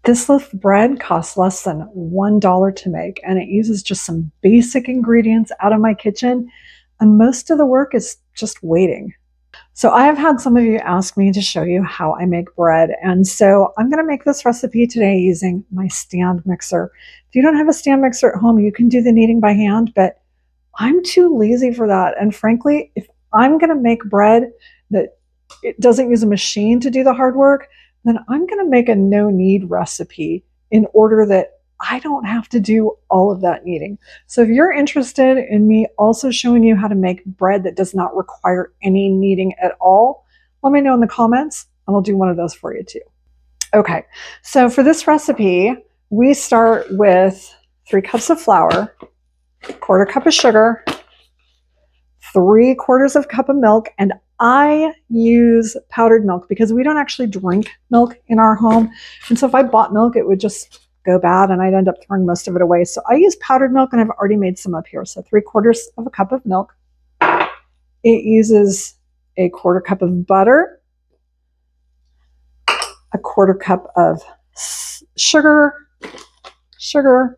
This loaf of bread costs less than $1 to make, and it uses just some basic ingredients out of my kitchen, and most of the work is just waiting. So I have had some of you ask me to show you how I make bread, and so I'm going to make this recipe today using my stand mixer. If you don't have a stand mixer at home, you can do the kneading by hand, but I'm too lazy for that. And frankly, if I'm going to make bread that it doesn't use a machine to do the hard work, then I'm going to make a no-knead recipe in order that I don't have to do all of that kneading. So if you're interested in me also showing you how to make bread that does not require any kneading at all, let me know in the comments and I'll do one of those for you too. Okay, so for this recipe, we start with 3 cups of flour, 1/4 cup of sugar, 3/4 cup of milk, and I use powdered milk because we don't actually drink milk in our home. And so if I bought milk, it would just go bad and I'd end up throwing most of it away. So I use powdered milk, and I've already made some up here. So 3/4 cup of milk. It uses 1/4 cup of butter, 1/4 cup of sugar, 1.5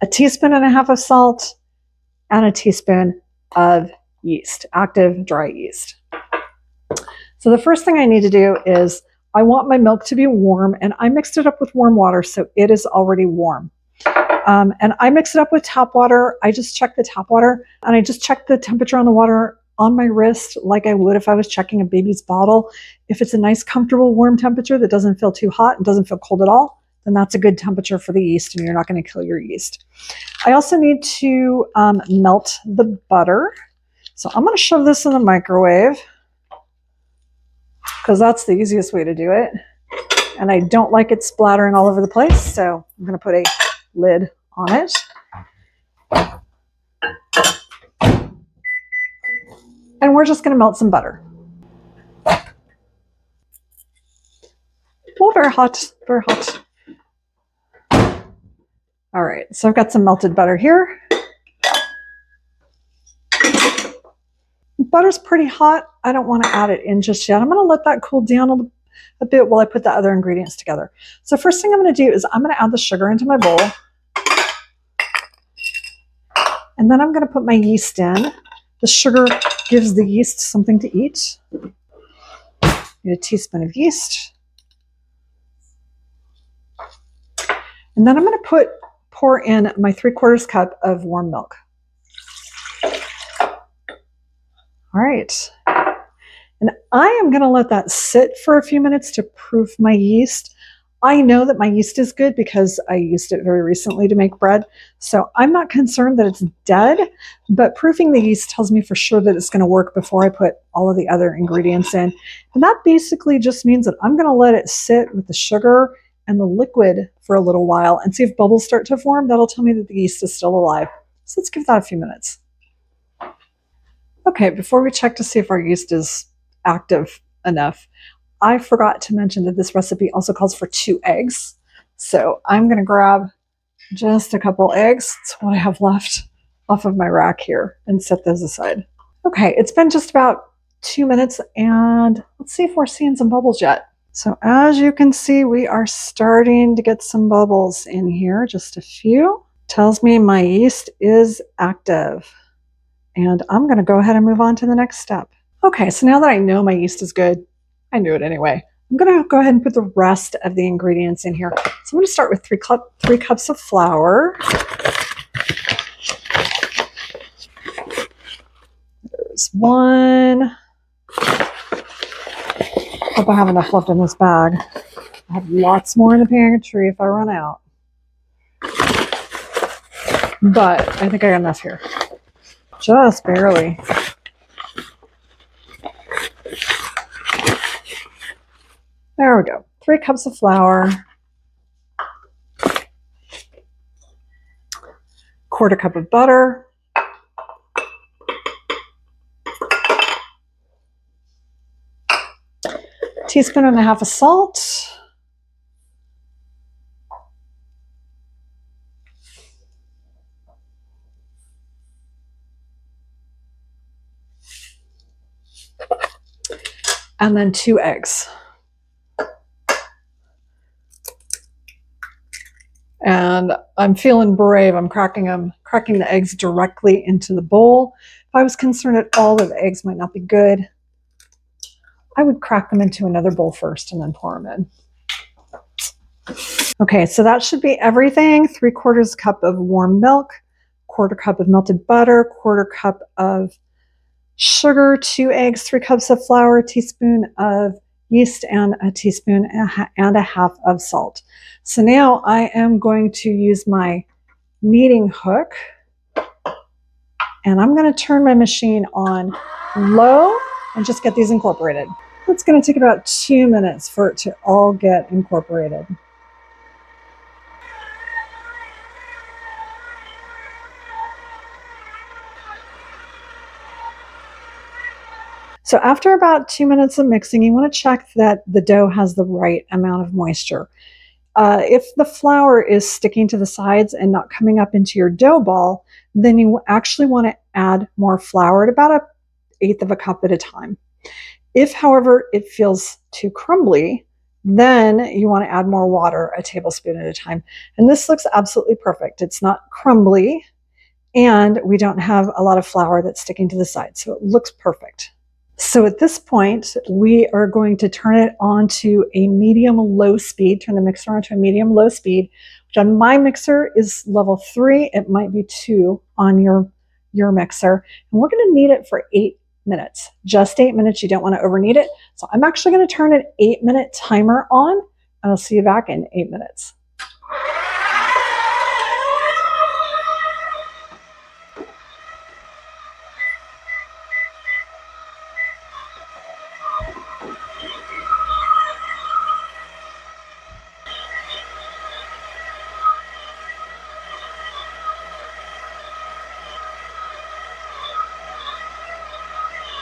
teaspoons of salt, and 1 teaspoon of yeast, active dry yeast. So the first thing I need to do is I want my milk to be warm, and I mixed it up with warm water, so it is already warm. And I mix it up with tap water. I just check the tap water, and I just check the temperature on the water on my wrist like I would if I was checking a baby's bottle. If it's a nice, comfortable, warm temperature that doesn't feel too hot and doesn't feel cold at all, then that's a good temperature for the yeast, and you're not going to kill your yeast. I also need to melt the butter. So I'm going to shove this in the microwave because that's the easiest way to do it. And I don't like it splattering all over the place, so I'm going to put a lid on it. And we're just going to melt some butter. Oh, very hot, very hot. All right, so I've got some melted butter here. Butter's pretty hot. I don't want to add it in just yet. I'm going to let that cool down a bit while I put the other ingredients together. So first thing I'm going to do is I'm going to add the sugar into my bowl. And then I'm going to put my yeast in. The sugar gives the yeast something to eat. Need 1 teaspoon of yeast. And then I'm going to pour in my 3/4 cup of warm milk. All right. And I am going to let that sit for a few minutes to proof my yeast. I know that my yeast is good because I used it very recently to make bread. So I'm not concerned that it's dead, but proofing the yeast tells me for sure that it's going to work before I put all of the other ingredients in. And that basically just means that I'm going to let it sit with the sugar and the liquid for a little while and see if bubbles start to form. That'll tell me that the yeast is still alive. So let's give that a few minutes. Okay, before we check to see if our yeast is active enough, I forgot to mention that this recipe also calls for 2 eggs. So I'm going to grab just a couple eggs. That's what I have left off of my rack here, and set those aside. Okay, it's been just about 2 minutes, and let's see if we're seeing some bubbles yet. So as you can see, we are starting to get some bubbles in here, just a few. Tells me my yeast is active. And I'm going to go ahead and move on to the next step. Okay, so now that I know my yeast is good, I knew it anyway, I'm going to go ahead and put the rest of the ingredients in here. So I'm going to start with 3 cups of flour. There's 1. Hope I have enough left in this bag. I have lots more in the pantry if I run out. But I think I got enough here. Just barely. There we go. 3 cups of flour. 1/4 cup of butter. 1.5 teaspoons of salt. And then 2 eggs. And I'm feeling brave. I'm cracking the eggs directly into the bowl. If I was concerned at all that the eggs might not be good, I would crack them into another bowl first and then pour them in. Okay, so that should be everything. 3/4 cup of warm milk, 1/4 cup of melted butter, 1/4 cup of sugar, 2 eggs, 3 cups of flour, a teaspoon of yeast, and a teaspoon and a half of salt. So now I am going to use my kneading hook, and I'm going to turn my machine on low and just get these incorporated. It's going to take about 2 minutes for it to all get incorporated. So after about 2 minutes of mixing, you want to check that the dough has the right amount of moisture. If the flour is sticking to the sides and not coming up into your dough ball, then you actually want to add more flour at about 1/8 of a cup at a time. If, however, it feels too crumbly, then you want to add more water, a tablespoon at a time. And this looks absolutely perfect. It's not crumbly, and we don't have a lot of flour that's sticking to the sides, so it looks perfect. So at this point, we are going to turn it on to a medium-low speed, turn the mixer on to a medium-low speed, which on my mixer is level 3. It might be 2 on your mixer. And we're going to knead it for 8 minutes, just 8 minutes. You don't want to overknead it. So I'm actually going to turn an 8-minute timer on, and I'll see you back in 8 minutes.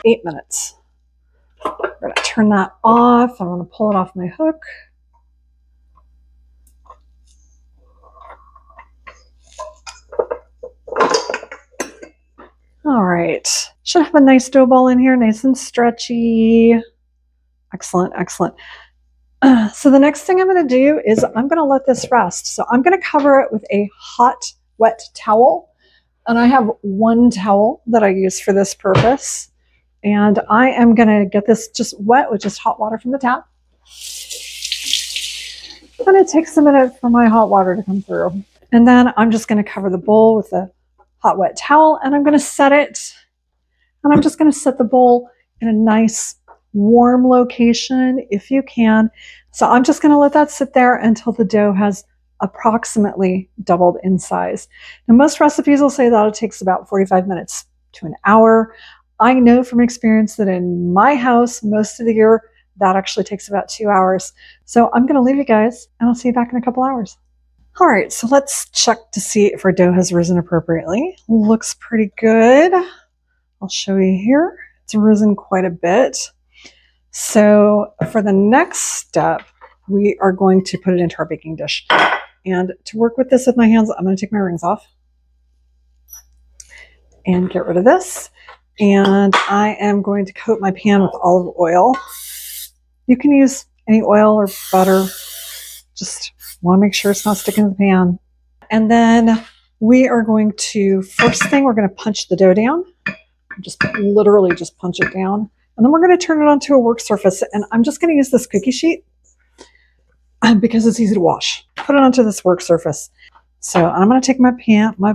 Eight minutes. We're going to turn that off. I'm going to pull it off my hook. All right. Should have a nice dough ball in here, nice and stretchy. Excellent, excellent. So the next thing I'm going to do is I'm going to let this rest. So I'm going to cover it with a hot, wet towel. And I have one towel that I use for this purpose. And I am going to get this just wet with just hot water from the tap. And it takes a minute for my hot water to come through. And then I'm just going to cover the bowl with a hot, wet towel, and I'm going to set it. And I'm just going to set the bowl in a nice, warm location if you can. So I'm just going to let that sit there until the dough has approximately doubled in size. Now, most recipes will say that it takes about 45 minutes to an hour. I know from experience that in my house, most of the year, that actually takes about 2 hours. So I'm going to leave you guys, and I'll see you back in a couple hours. All right, so let's check to see if our dough has risen appropriately. Looks pretty good. I'll show you here. It's risen quite a bit. So for the next step, we are going to put it into our baking dish. And to work with this with my hands, I'm going to take my rings off and get rid of this. And I am going to coat my pan with olive oil. You can use any oil or butter. Just want to make sure it's not sticking to the pan. And then we are going to, first thing, we're going to punch the dough down. Just literally just punch it down. And then we're going to turn it onto a work surface. And I'm just going to use this cookie sheet because it's easy to wash. Put it onto this work surface. So I'm going to take my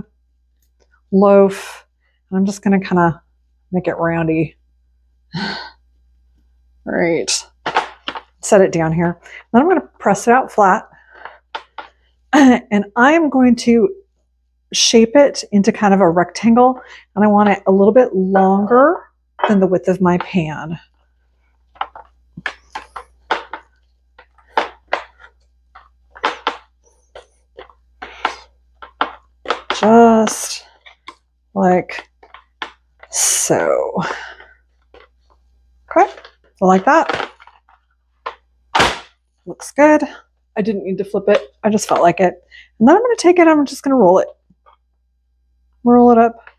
loaf, and I'm just going to kind of make it roundy. All right. Set it down here. Then I'm going to press it out flat. And I'm going to shape it into kind of a rectangle. And I want it a little bit longer than the width of my pan. Just like so. Okay, so like that. Looks good. I didn't need to flip it. I just felt like it. And then I'm going to take it, I'm just going to roll it. Roll it up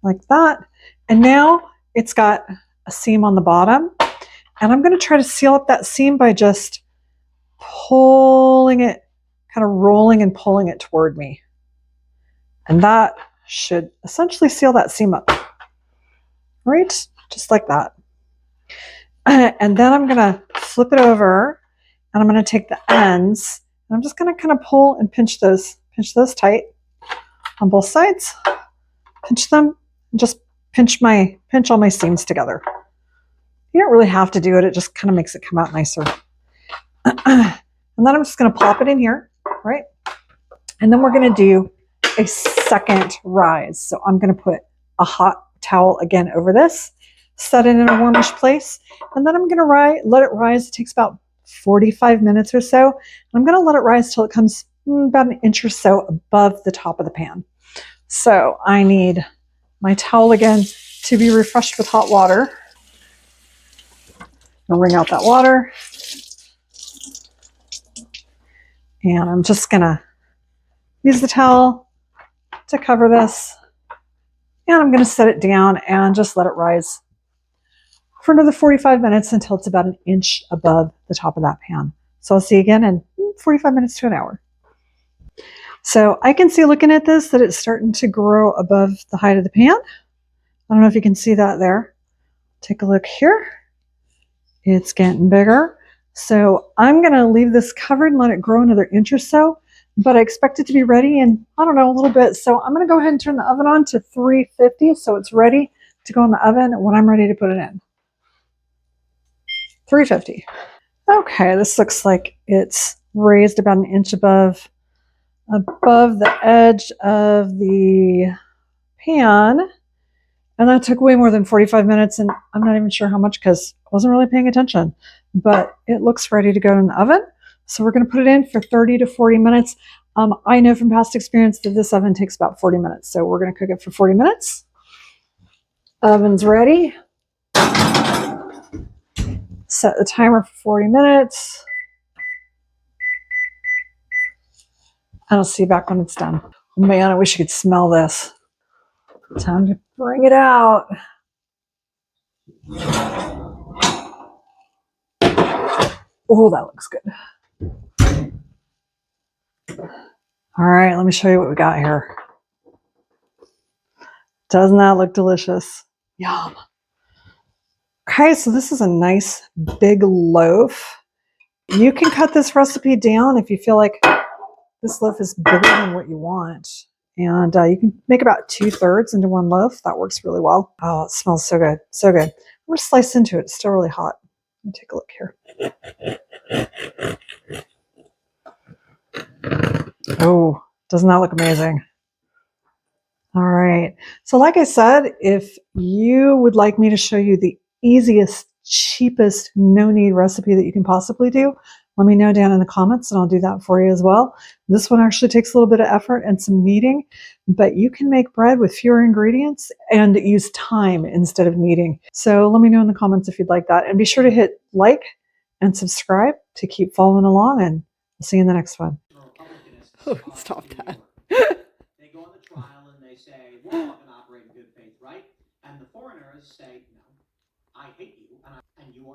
like that. And now it's got a seam on the bottom. And I'm going to try to seal up that seam by just pulling it kind of rolling and pulling it toward me. And that should essentially seal that seam up. Right? Just like that. And then I'm going to flip it over and I'm going to take the ends and I'm just going to kind of pull and pinch those tight on both sides. Pinch them and just pinch all my seams together. You don't really have to do it. It just kind of makes it come out nicer. And then I'm just going to plop it in here, right? And then we're going to do a second rise. So I'm going to put a hot towel again over this, set it in a warmish place, and then I'm going to let it rise. It takes about 45 minutes or so. I'm going to let it rise till it comes about an inch or so above the top of the pan. So I need my towel again to be refreshed with hot water. I'll wring out that water. And I'm just going to use the towel to cover this. And I'm going to set it down and just let it rise for another 45 minutes until it's about an inch above the top of that pan. So I'll see you again in 45 minutes to an hour. So I can see looking at this that it's starting to grow above the height of the pan. I don't know if you can see that there. Take a look here. It's getting bigger. So I'm going to leave this covered and let it grow another inch or so, but I expect it to be ready in, I don't know, a little bit. So I'm going to go ahead and turn the oven on to 350 so it's ready to go in the oven when I'm ready to put it in. 350. Okay, this looks like it's raised about an inch above the edge of the pan. And that took way more than 45 minutes, and I'm not even sure how much because I wasn't really paying attention. But it looks ready to go in the oven. So we're going to put it in for 30 to 40 minutes. I know from past experience that this oven takes about 40 minutes. So we're going to cook it for 40 minutes. Oven's ready. Set the timer for 40 minutes. And I'll see you back when it's done. Oh man, I wish you could smell this. Time to bring it out. Oh, that looks good. All right, let me show you what we got here. Doesn't that look delicious? Yum. Okay, so this is a nice big loaf. You can cut this recipe down if you feel like this loaf is bigger than what you want. And you can make about 2/3 into one loaf. That works really well. Oh, it smells so good. So good. I'm going to slice into it. It's still really hot. Let me take a look here. Oh, doesn't that look amazing? All right. So like I said, if you would like me to show you the easiest, cheapest, no-knead recipe that you can possibly do, let me know down in the comments and I'll do that for you as well. This one actually takes a little bit of effort and some kneading, but you can make bread with fewer ingredients and use time instead of kneading. So let me know in the comments if you'd like that. And be sure to hit like and subscribe to keep following along, and I'll see you in the next one. Oh, stop that. They go on the trial and they say, we're all going to operate in good faith, right? And the foreigners say, no, I hate you and you are.